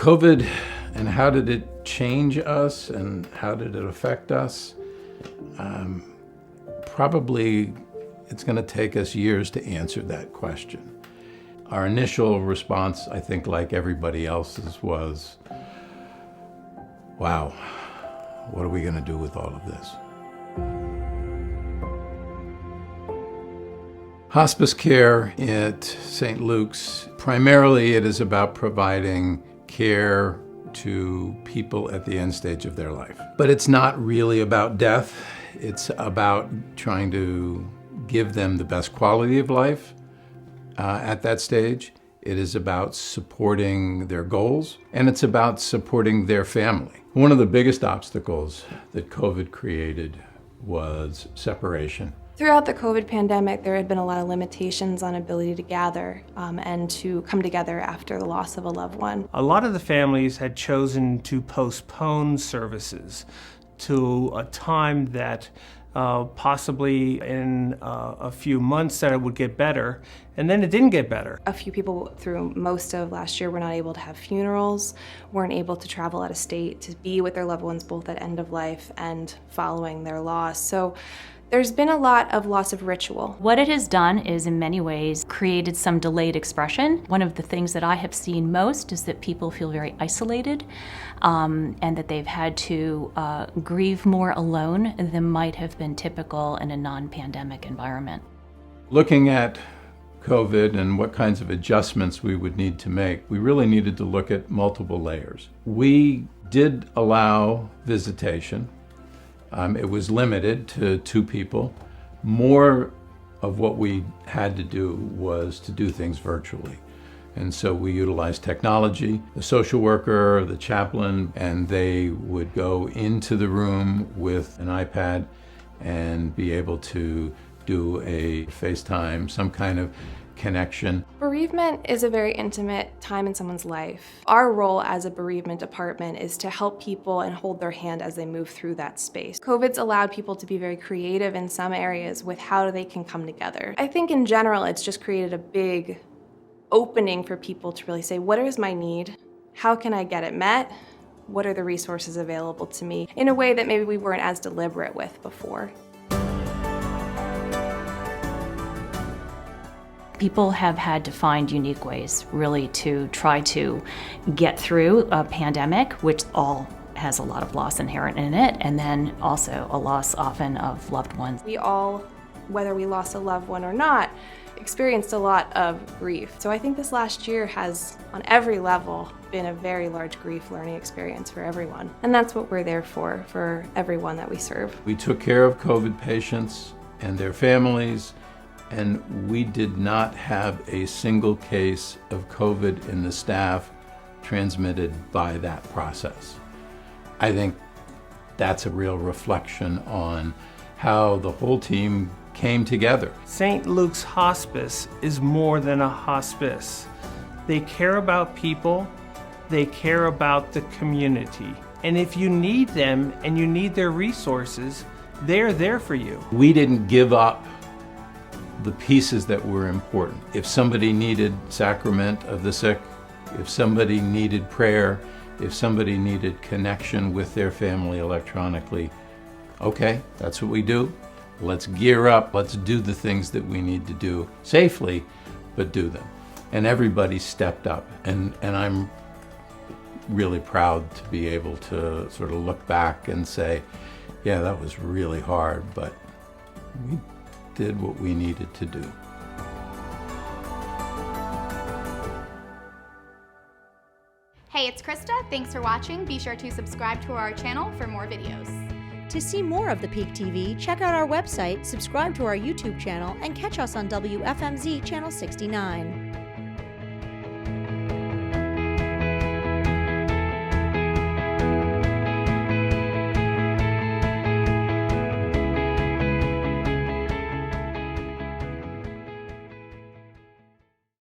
COVID, and how did it change us and how did it affect us? Probably it's going to take us years to answer that question. Our initial response, I think, like everybody else's, was, wow, what are we going to do with all of this? Hospice care at St. Luke's, primarily it is about providing care to people at the end stage of their life. But it's not really about death. It's about trying to give them the best quality of life at that stage. It is about supporting their goals, and it's about supporting their family. One of the biggest obstacles that COVID created was separation. Throughout the COVID pandemic, there had been a lot of limitations on ability to gather and to come together after the loss of a loved one. A lot of the families had chosen to postpone services to a time that possibly in a few months that it would get better, and then it didn't get better. A few people through most of last year were not able to have funerals, weren't able to travel out of state to be with their loved ones both at end of life and following their loss. So there's been a lot of loss of ritual. What it has done is in many ways created some delayed expression. One of the things that I have seen most is that people feel very isolated and that they've had to grieve more alone than might have been typical in a non-pandemic environment. Looking at COVID and what kinds of adjustments we would need to make, we really needed to look at multiple layers. We did allow visitation. It was limited to 2 people. More of what we had to do was to do things virtually. And so we utilized technology, the social worker, the chaplain, and they would go into the room with an iPad and be able to do a FaceTime, some kind of connection. Bereavement is a very intimate time in someone's life. Our role as a bereavement department is to help people and hold their hand as they move through that space. COVID's allowed people to be very creative in some areas with how they can come together. I think in general it's just created a big opening for people to really say, what is my need? How can I get it met? What are the resources available to me? In a way that maybe we weren't as deliberate with before. People have had to find unique ways, really, to try to get through a pandemic, which all has a lot of loss inherent in it, and then also a loss often of loved ones. We all, whether we lost a loved one or not, experienced a lot of grief. So I think this last year has, on every level, been a very large grief learning experience for everyone. And that's what we're there for everyone that we serve. We took care of COVID patients and their families, and we did not have a single case of COVID in the staff transmitted by that process. I think that's a real reflection on how the whole team came together. St. Luke's Hospice is more than a hospice. They care about people, they care about the community. And if you need them and you need their resources, they're there for you. We didn't give up the pieces that were important. If somebody needed sacrament of the sick, if somebody needed prayer, if somebody needed connection with their family electronically, okay, that's what we do. Let's gear up, let's do the things that we need to do safely, but do them. And everybody stepped up, and I'm really proud to be able to sort of look back and say, yeah, that was really hard, but we did what we needed to do. Hey, it's Krista. Thanks for watching. Be sure to subscribe to our channel for more videos. To see more of The Peak TV, check out our website, subscribe to our YouTube channel, and catch us on WFMZ Channel 69.